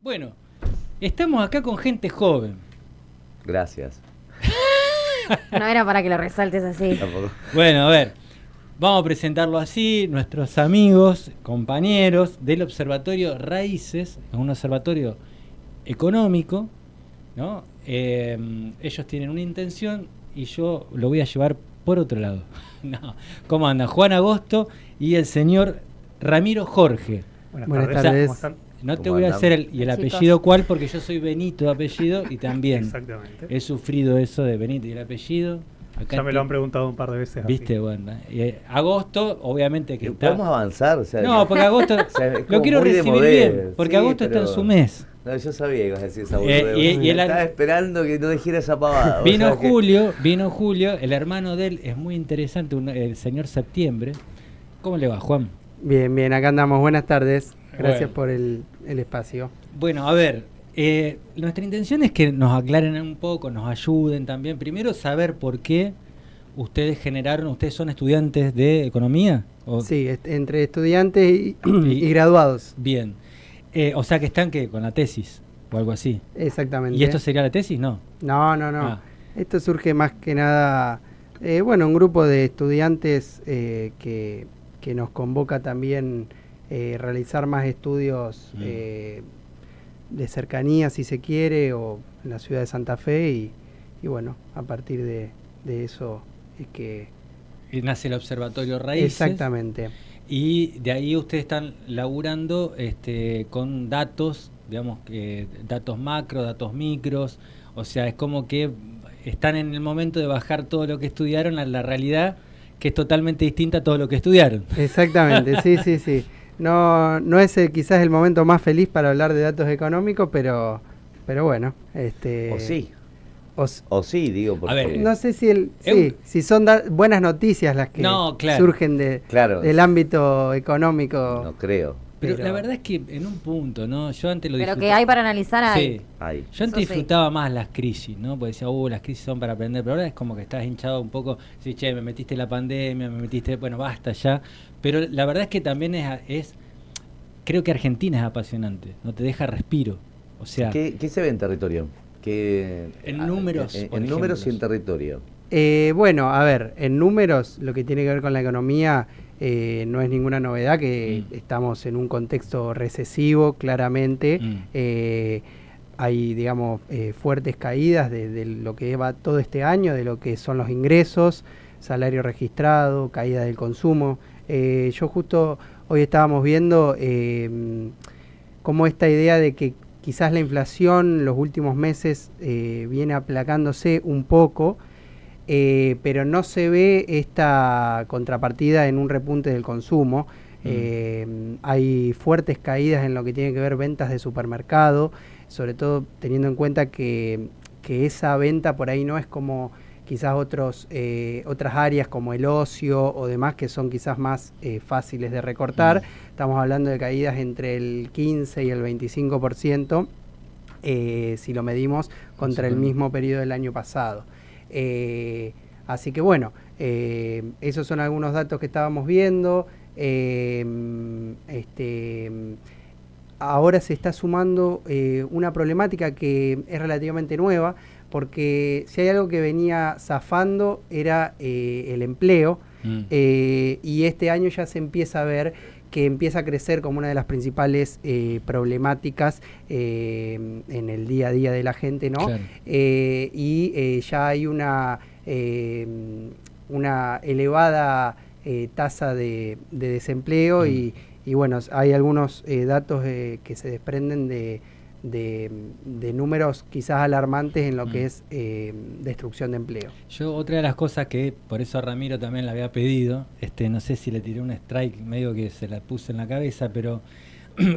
Bueno, estamos acá con gente joven. Gracias. No era para que lo resaltes así. Tampoco. Bueno, a ver, vamos a presentarlo así, nuestros amigos, compañeros del Observatorio Raíces, un observatorio económico, ¿no? Ellos tienen una intención y yo lo voy a llevar por otro lado. No, ¿cómo anda? Juan Agosto y el señor Ramiro Jorge. Buenas tardes. ¿Cómo están? No te ¿Cómo voy a andan? hacer el Chicos. apellido cuál, porque yo soy Benito de apellido y también Exactamente. he sufrido eso de Benito y el apellido. Acá Ya me lo han preguntado un par de veces. viste, bueno. Agosto, obviamente que está. ¿Podemos avanzar? O sea, No, porque Agosto sea, es lo como quiero muy de recibir modelo. bien, porque Sí, Agosto está en pero- su mes. No, yo sabía que ibas a decir esa y el Estaba ar- esperando que no dijera esa pavada. o Vino sea que- Julio, el hermano de él es muy interesante, el señor Septiembre. ¿Cómo le va, Juan? Bien, bien, acá andamos. Buenas tardes. Gracias Bueno. por el espacio. Bueno, a ver, nuestra intención es que nos aclaren un poco, nos ayuden también. Primero, saber por qué ustedes son estudiantes de economía. ¿O? Sí, entre estudiantes y Y- graduados. Bien. O sea que están con la tesis o algo así. Exactamente. ¿Y esto sería la tesis? No. No. Ah. Esto surge más que nada, un grupo de estudiantes que nos convoca también realizar más estudios de cercanía, si se quiere, o en la ciudad de Santa Fe. Y bueno, a partir de eso es que... Y nace el Observatorio Raíces. Exactamente. Y de ahí ustedes están laburando con datos, digamos, datos macro, datos micros. O sea, es como que están en el momento de bajar todo lo que estudiaron a la realidad, que es totalmente distinta a todo lo que estudiaron. Exactamente, sí. No es quizás el momento más feliz para hablar de datos económicos, pero bueno. O sí. O O sí, digo, porque... A ver, no sé si son buenas noticias las que No, claro. surgen Claro. del ámbito económico. No creo. Pero pero- la verdad es que en un punto, ¿no? Yo antes lo Pero disfrutaba. que hay para analizar ahí. Sí. Ahí. Yo antes Eso sí. disfrutaba más las crisis, ¿no? Porque decía, las crisis son para aprender, pero ahora es como que estás hinchado un poco, sí, che, me metiste la pandemia, bueno, basta ya. Pero la verdad es que también creo que Argentina es apasionante, no te deja respiro. O sea, ¿Qué se ve en territorio? En números, por En números y en ejemplo. territorio. A ver, en números, lo que tiene que ver con la economía, no es ninguna novedad que estamos en un contexto recesivo, claramente. Hay, digamos, fuertes caídas de lo que va todo este año, de lo que son los ingresos, salario registrado, caída del consumo. Yo justo hoy estábamos viendo cómo esta idea de que quizás la inflación los últimos meses viene aplacándose un poco, pero no se ve esta contrapartida en un repunte del consumo. Hay fuertes caídas en lo que tiene que ver ventas de supermercado, sobre todo teniendo en cuenta que esa venta por ahí no es como quizás otras áreas como el ocio o demás que son quizás más fáciles de recortar. Estamos hablando de caídas entre el 15 y el 25%, si lo medimos contra el mismo periodo del año pasado. Así que bueno, esos son algunos datos que estábamos viendo. Ahora se está sumando una problemática que es relativamente nueva, porque si hay algo que venía zafando era el empleo, y este año ya se empieza a ver que empieza a crecer como una de las principales problemáticas en el día a día de la gente, ¿no? Claro. Ya hay una elevada tasa de desempleo y bueno, hay algunos datos que se desprenden de números quizás alarmantes en lo que es destrucción de empleo. Yo otra de las cosas que por eso a Ramiro también le había pedido, no sé si le tiré un strike medio que se la puse en la cabeza, pero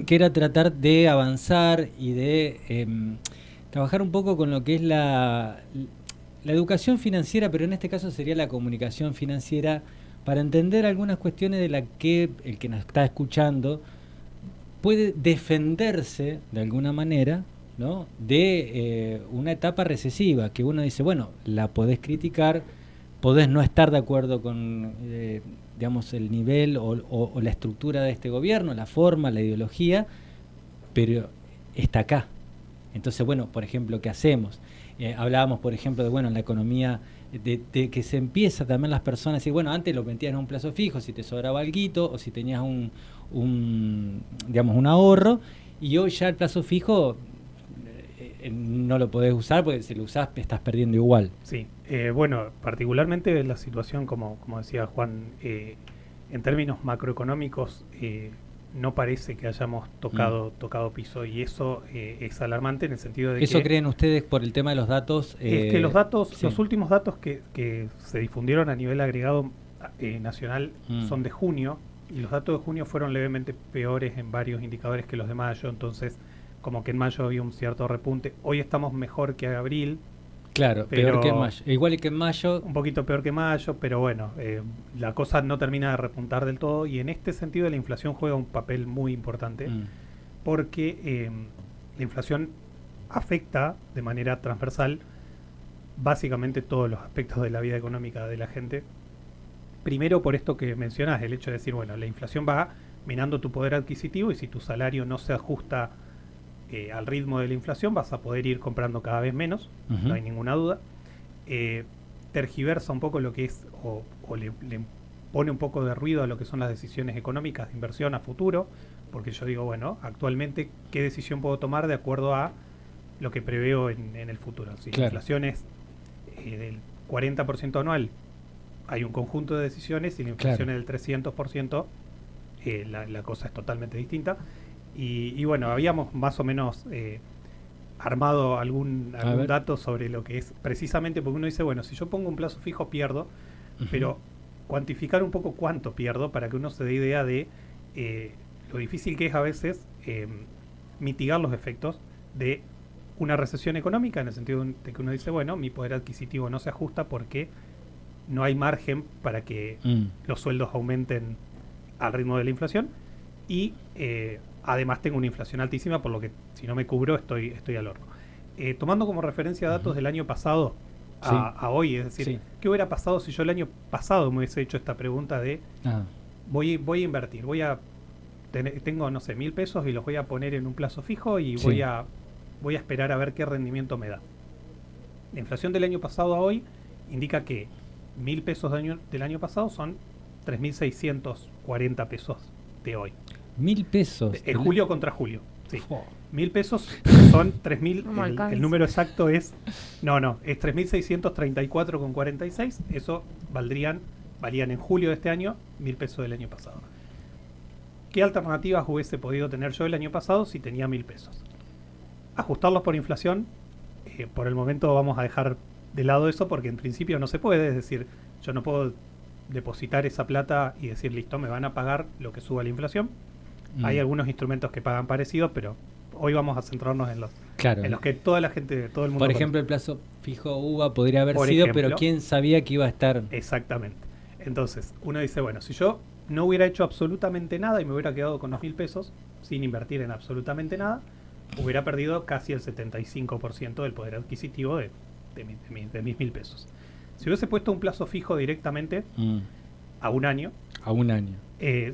que era tratar de avanzar y de trabajar un poco con lo que es la educación financiera, pero en este caso sería la comunicación financiera, para entender algunas cuestiones de las que el que nos está escuchando puede defenderse de alguna manera, ¿no? De una etapa recesiva, que uno dice, bueno, la podés criticar, podés no estar de acuerdo con digamos, el nivel o la estructura de este gobierno, la forma, la ideología, pero está acá. Entonces, bueno, por ejemplo, ¿qué hacemos? Hablábamos, por ejemplo, de, bueno, en la economía, de que se empieza también las personas a decir, bueno, antes lo metías en un plazo fijo, si te sobraba alguito, o si tenías digamos, un ahorro, y hoy ya el plazo fijo no lo podés usar, porque si lo usás estás perdiendo igual. Sí, bueno, particularmente la situación, como decía Juan, en términos macroeconómicos, no parece que hayamos tocado piso, y eso es alarmante en el sentido de ¿Eso que... creen ustedes por el tema de los datos? Es que los datos, sí. los últimos datos que se difundieron a nivel agregado nacional son de junio, y los datos de junio fueron levemente peores en varios indicadores que los de mayo, entonces como que en mayo había un cierto repunte. Hoy estamos mejor que abril. Claro, peor que en mayo. Igual que en mayo. Un poquito peor que mayo, pero bueno, la cosa no termina de repuntar del todo, y en este sentido la inflación juega un papel muy importante, porque la inflación afecta de manera transversal básicamente todos los aspectos de la vida económica de la gente. Primero por esto que mencionás, el hecho de decir, bueno, la inflación va minando tu poder adquisitivo, y si tu salario no se ajusta al ritmo de la inflación, vas a poder ir comprando cada vez menos, no hay ninguna duda. Tergiversa un poco lo que es, o le pone un poco de ruido a lo que son las decisiones económicas de inversión a futuro, porque yo digo, bueno, actualmente, ¿qué decisión puedo tomar de acuerdo a lo que preveo en el futuro? Si la inflación es del 40% anual, hay un conjunto de decisiones, y la inflación es del 300%, la cosa es totalmente distinta. Y bueno, habíamos más o menos armado algún dato sobre lo que es, precisamente porque uno dice, bueno, si yo pongo un plazo fijo pierdo, pero cuantificar un poco cuánto pierdo para que uno se dé idea de lo difícil que es a veces mitigar los efectos de una recesión económica, en el sentido de que uno dice, bueno, mi poder adquisitivo no se ajusta porque no hay margen para que los sueldos aumenten al ritmo de la inflación, y además tengo una inflación altísima, por lo que si no me cubro estoy al horno. Tomando como referencia datos del año pasado a hoy, es decir, ¿qué hubiera pasado si yo el año pasado me hubiese hecho esta pregunta de voy a invertir, tengo, no sé, 1.000 pesos y los voy a poner en un plazo fijo y voy a esperar a ver qué rendimiento me da? La inflación del año pasado a hoy indica que 1.000 pesos del año pasado son 3.640 pesos de hoy. 1.000 pesos. En julio contra julio. Sí. 1.000 pesos son 3.000. No el número exacto es. Es 3.634,46. Eso valían en julio de este año 1.000 pesos del año pasado. ¿Qué alternativas hubiese podido tener yo el año pasado si tenía 1.000 pesos? Ajustarlos por inflación. Por el momento vamos a dejar de lado eso, porque en principio no se puede. Es decir, yo no puedo depositar esa plata y decir, listo, me van a pagar lo que suba la inflación. Hay algunos instrumentos que pagan parecido, pero hoy vamos a centrarnos en los que toda la gente, todo el mundo... Por ejemplo, el plazo fijo UVA podría haber sido, pero ¿quién sabía que iba a estar? Exactamente. Entonces, uno dice, bueno, si yo no hubiera hecho absolutamente nada y me hubiera quedado con los 1.000 pesos sin invertir en absolutamente nada, hubiera perdido casi el 75% del poder adquisitivo de mis 1.000 pesos. Si hubiese puesto un plazo fijo directamente a un año...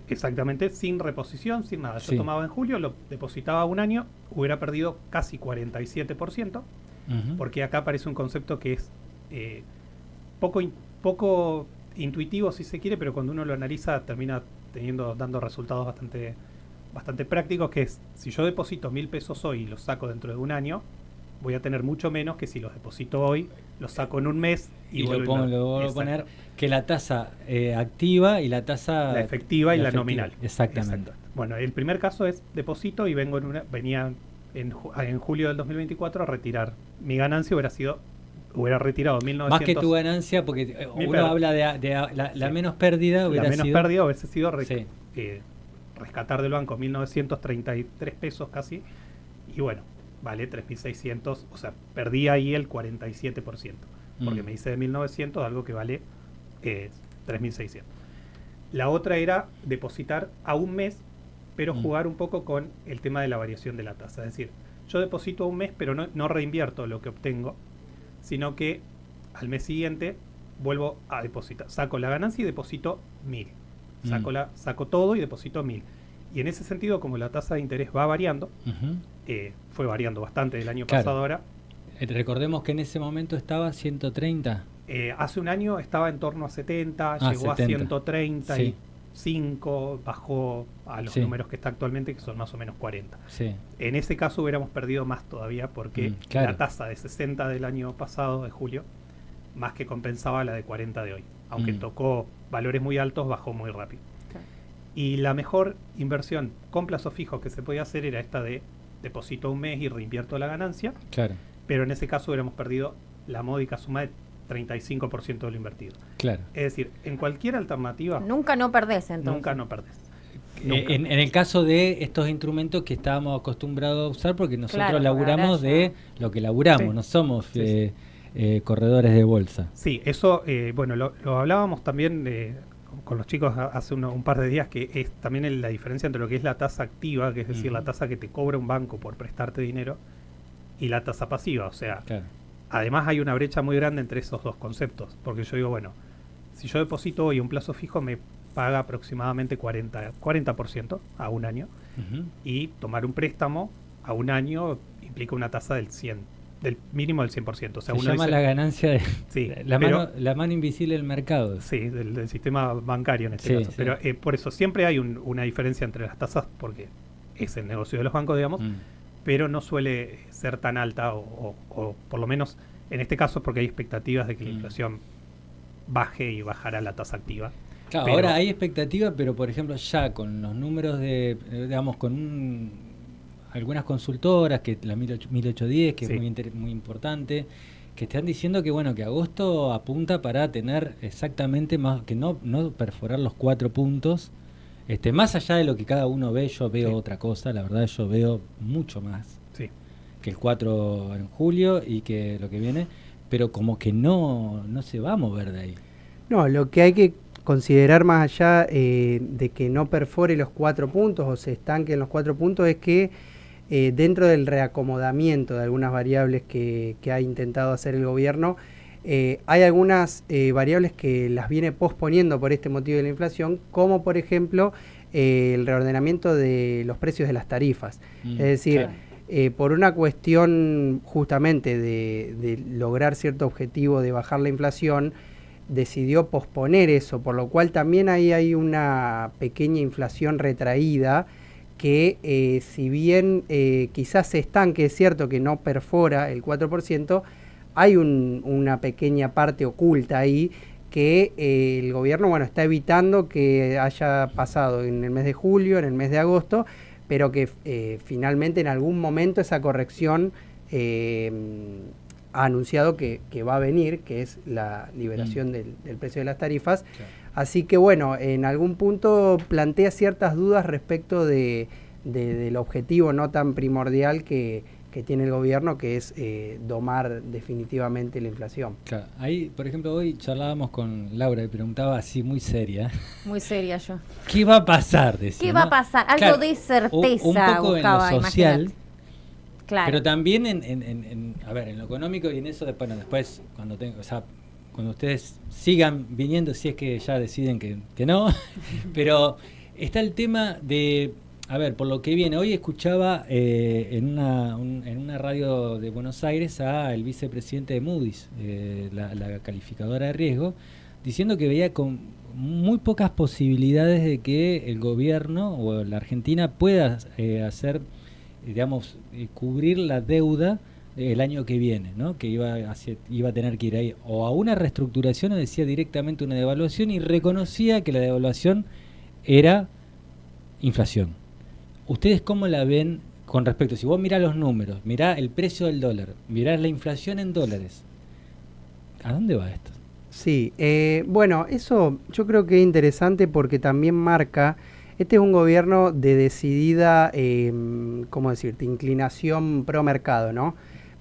exactamente, sin reposición, sin nada. Yo tomaba en julio, lo depositaba a un año, hubiera perdido casi 47%, porque acá aparece un concepto que es poco intuitivo, si se quiere, pero cuando uno lo analiza termina dando resultados bastante prácticos, que es, si yo deposito 1.000 pesos hoy y los saco dentro de un año, voy a tener mucho menos que si los deposito hoy, los saco en un mes y lo vuelvo a poner, que la tasa activa y la tasa... La efectiva y la nominal. Exactamente. Bueno, el primer caso es deposito y venía en julio del 2024 a retirar. Mi ganancia hubiera retirado 1.900... Más que tu ganancia, porque uno habla de la menos pérdida. La menos pérdida hubiese sido rescatar del banco 1.933 pesos casi, y bueno, vale 3.600, o sea, perdí ahí el 47%, porque me hice de 1.900 algo que vale 3.600. La otra era depositar a un mes, pero jugar un poco con el tema de la variación de la tasa. Es decir, yo deposito a un mes, pero no reinvierto lo que obtengo, sino que al mes siguiente vuelvo a depositar. Saco la ganancia y deposito 1.000. Saco todo y deposito 1.000. Y en ese sentido, como la tasa de interés va variando, fue variando bastante del año pasado ahora. Recordemos que en ese momento estaba a 130. Hace un año estaba en torno a 70, llegó 70. A 135, bajó a los números que está actualmente, que son más o menos 40. Sí. En ese caso hubiéramos perdido más todavía, porque la tasa de 60 del año pasado, de julio, más que compensaba la de 40 de hoy. Aunque tocó valores muy altos, bajó muy rápido. Claro. Y la mejor inversión con plazo fijo que se podía hacer era esta de deposito un mes y reinvierto la ganancia. Claro. Pero en ese caso hubiéramos perdido la módica suma de 35% de lo invertido. Claro. Es decir, en cualquier alternativa... Nunca no perdés, entonces. Nunca no perdés. En el caso de estos instrumentos que estábamos acostumbrados a usar, porque nosotros laburamos de lo que laburamos, no somos corredores de bolsa. Sí, eso, bueno, lo hablábamos también con los chicos hace un par de días, que es también la diferencia entre lo que es la tasa activa, que es decir, la tasa que te cobra un banco por prestarte dinero, y la tasa pasiva. O sea, además hay una brecha muy grande entre esos dos conceptos, porque yo digo, bueno, si yo deposito hoy un plazo fijo, me paga aproximadamente 40% a un año, y tomar un préstamo a un año implica una tasa del mínimo del 100%. O sea, se llama la ganancia de la mano invisible del mercado. Sí, del sistema bancario en este caso. Pero por eso siempre hay una diferencia entre las tasas, porque es el negocio de los bancos, digamos, pero no suele ser tan alta, o por lo menos en este caso, porque hay expectativas de que la inflación baje y bajará la tasa activa. Claro, ahora hay expectativas, pero por ejemplo ya con los números digamos, con algunas consultoras, que la 1810, que es muy importante, que están diciendo que bueno, que agosto apunta para tener exactamente más, que no perforar los 4 puntos, más allá de lo que cada uno ve. Yo veo otra cosa, la verdad yo veo mucho más que el 4 en julio y que lo que viene, pero como que no se va a mover de ahí. No, lo que hay que considerar más allá de que no perfore los 4 puntos o se estanque en los 4 puntos es que dentro del reacomodamiento de algunas variables que ha intentado hacer el gobierno, hay algunas variables que las viene posponiendo por este motivo de la inflación, como por ejemplo el reordenamiento de los precios de las tarifas. Es decir, por una cuestión justamente de lograr cierto objetivo de bajar la inflación, decidió posponer eso, por lo cual también ahí hay una pequeña inflación retraída que si bien quizás se estanque, es cierto que no perfora el 4%, hay una pequeña parte oculta ahí que el gobierno está evitando que haya pasado en el mes de julio, en el mes de agosto, pero que finalmente en algún momento esa corrección ha anunciado que va a venir, que es la liberación del precio de las tarifas. Claro. Así que bueno, en algún punto plantea ciertas dudas respecto del objetivo no tan primordial que tiene el gobierno, que es domar definitivamente la inflación. Claro. Ahí, por ejemplo, hoy charlábamos con Laura y preguntaba así muy seria. Muy seria yo. ¿Qué va a pasar? Decía, ¿Qué va a pasar? Algo de certeza. Un poco buscaba, en lo social. Imagínate. Claro. Pero también en lo económico, y en eso después cuando ustedes sigan viniendo, si es que ya deciden que no, pero está el tema de, por lo que viene, hoy escuchaba en una radio de Buenos Aires al vicepresidente de Moody's, la calificadora de riesgo, diciendo que veía con muy pocas posibilidades de que el gobierno o la Argentina pueda cubrir la deuda el año que viene, ¿no? Que iba a tener que ir ahí o a una reestructuración, o decía directamente una devaluación, y reconocía que la devaluación era inflación. ¿Ustedes cómo la ven con respecto? Si vos mirás los números, mirás el precio del dólar, mirás la inflación en dólares, ¿a dónde va esto? Sí, eso yo creo que es interesante porque también marca. Este es un gobierno de decidida, inclinación pro mercado, ¿no?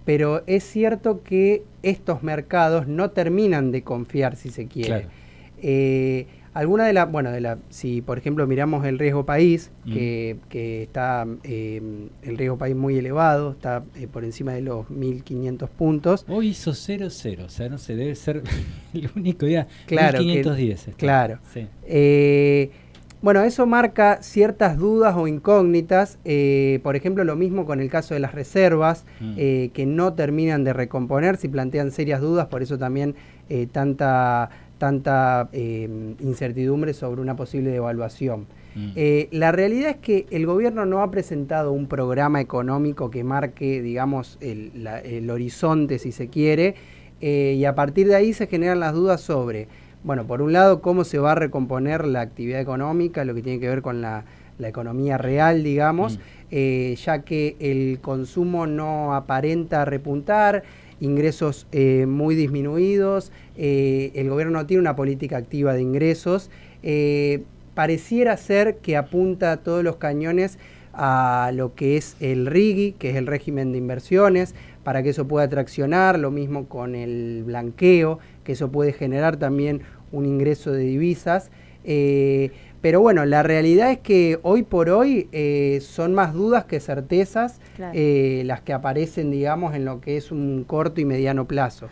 Pero es cierto que estos mercados no terminan de confiar, si se quiere. Claro. Si por ejemplo miramos el riesgo país, que está el riesgo país muy elevado, está por encima de los 1.500 puntos. Hoy hizo 0,0, o sea, no sé, debe ser el único día. Claro, 1.510. Claro. Sí. Bueno, eso marca ciertas dudas o incógnitas, por ejemplo, lo mismo con el caso de las reservas, que no terminan de recomponerse y plantean serias dudas, por eso también tanta incertidumbre sobre una posible devaluación. La realidad es que el gobierno no ha presentado un programa económico que marque, digamos, el horizonte, si se quiere, y a partir de ahí se generan las dudas sobre, bueno, por un lado, cómo se va a recomponer la actividad económica, lo que tiene que ver con la economía real, digamos, ya que el consumo no aparenta repuntar, ingresos muy disminuidos, el gobierno no tiene una política activa de ingresos, pareciera ser que apunta todos los cañones a lo que es el RIGI, que es el régimen de inversiones, para que eso pueda traccionar, lo mismo con el blanqueo, que eso puede generar también un ingreso de divisas. Pero bueno, la realidad es que hoy por hoy son más dudas que certezas, claro, las que aparecen, digamos, en lo que es un corto y mediano plazo.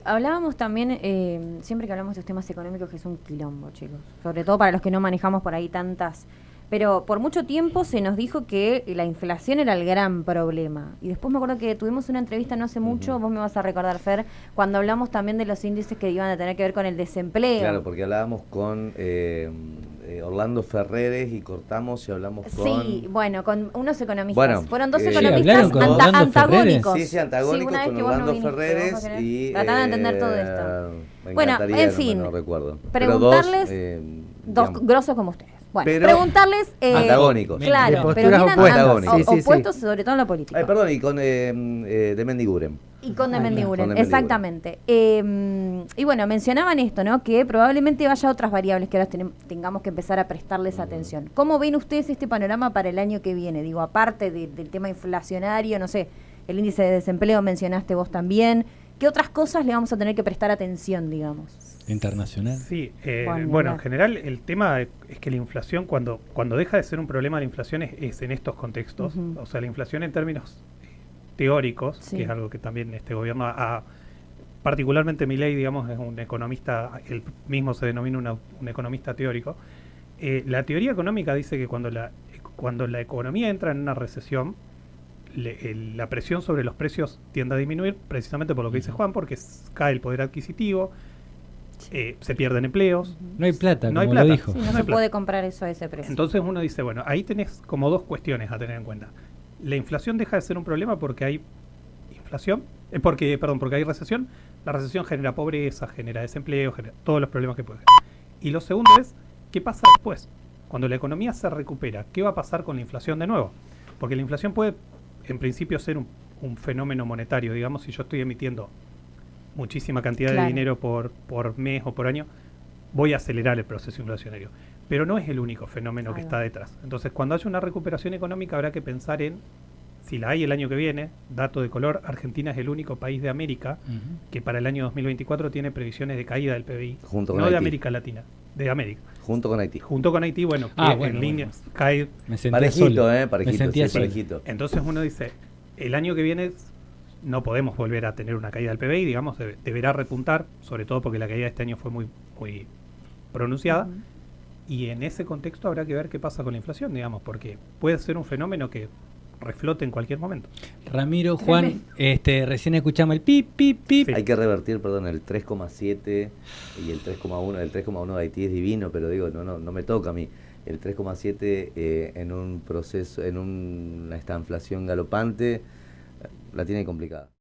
Hablábamos también, siempre que hablamos de estos temas económicos, que es un quilombo, chicos. Sobre todo para los que no manejamos por ahí tantas. Pero por mucho tiempo se nos dijo que la inflación era el gran problema. Y después me acuerdo que tuvimos una entrevista no hace mucho, vos me vas a recordar, Fer, cuando hablamos también de los índices que iban a tener que ver con el desempleo. Claro, porque hablábamos con Orlando Ferreres y cortamos y hablamos con... Sí, bueno, con unos economistas. Bueno, fueron dos economistas antagónicos. Sí, antagónicos con Orlando Ferreres y... Tratando de entender todo esto. Bueno, en fin, no recuerdo. Preguntarles, dos grosos como ustedes. Bueno, preguntarles... antagónicos. Claro, pero bien opuestos, sobre todo en la política. Perdón, y con de Mendiguren. Y con de Mendiguren, exactamente. Y bueno, mencionaban esto, ¿no? Que probablemente haya otras variables que ahora tengamos que empezar a prestarles atención. ¿Cómo ven ustedes este panorama para el año que viene? Digo, aparte del tema inflacionario, no sé, el índice de desempleo mencionaste vos también. ¿Qué otras cosas le vamos a tener que prestar atención, digamos? Internacional. Sí, bueno, en general el tema es que la inflación, cuando deja de ser un problema la inflación es en estos contextos. O sea, la inflación en términos teóricos, que es algo que también este gobierno particularmente Milei, digamos, es un economista, él mismo se denomina un economista teórico. La teoría económica dice que cuando la economía entra en una recesión, la presión sobre los precios tiende a disminuir, precisamente por lo que dice Juan, porque cae el poder adquisitivo, se pierden empleos. No hay plata, no hay como plata. lo dijo. Sí, no se puede comprar eso a ese precio. Entonces uno dice, bueno, ahí tenés como dos cuestiones a tener en cuenta. La inflación deja de ser un problema porque hay inflación, porque hay recesión. La recesión genera pobreza, genera desempleo, genera todos los problemas que puede generar. Y lo segundo es, ¿qué pasa después? Cuando la economía se recupera, ¿qué va a pasar con la inflación de nuevo? Porque la inflación puede, en principio, ser un fenómeno monetario. Digamos, si yo estoy emitiendo muchísima cantidad de dinero por mes o por año, voy a acelerar el proceso inflacionario. Pero no es el único fenómeno que está detrás. Entonces, cuando haya una recuperación económica, habrá que pensar en, si la hay el año que viene, dato de color, Argentina es el único país de América que para el año 2024 tiene previsiones de caída del PBI. Junto con no Haití. De América Latina, de América. Junto con Haití. Junto con Haití, bueno, en línea cae... Me sentía parejito, solo. Parejito, parejito. Entonces uno dice, el año que viene no podemos volver a tener una caída del PBI, digamos, deberá repuntar, sobre todo porque la caída de este año fue muy pronunciada. Y en ese contexto habrá que ver qué pasa con la inflación, digamos, porque puede ser un fenómeno que reflote en cualquier momento. Ramiro, Juan, recién escuchamos el pip, pip, pip. Sí. Hay que revertir, el 3,7 y el 3,1. El 3,1 de Haití es divino, pero digo, no me toca a mí. El 3,7 en un proceso, esta inflación galopante, la tiene complicada.